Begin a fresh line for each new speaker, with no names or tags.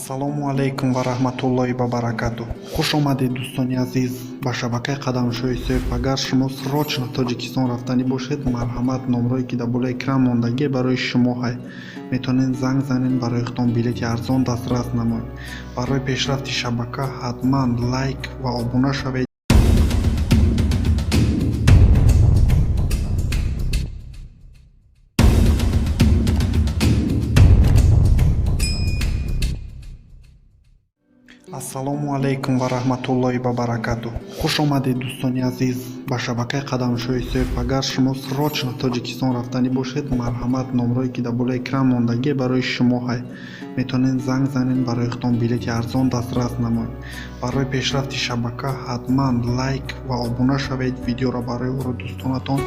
ассалому алейкум ва рахматуллоҳи ва баракатуҳ. Хуш омадед дӯстони азиз ба шабакаи қадамшои сеф. Агар шумо срочно Тоҷикистон рафтанӣ бошед, марҳамат, номрое ки дар болои экран мондагӣ барои шумо ҳай. Метавонед занг занед, барои худтон билети арзон дастрас намоед. Барои пешрафти шабака ҳатман лайк ва обуна шавед. ассалому алейкум ва рахматуллоҳи ва баракатуҳ. Хуш омадед дӯстони азиз ба шабакаи қадамшои сеф. Агар шумо срочно Тоҷикистон рафтанӣ бошед, марҳамат, номрое ки дар болои экран мондагӣ барои шумо ҳай. Метавонед занг занед, барои худтон билети арзон дастрас намоед. Барои пешрафти шабака ҳатман лайк ва обуна шавед. Видеоро барои дӯстонатон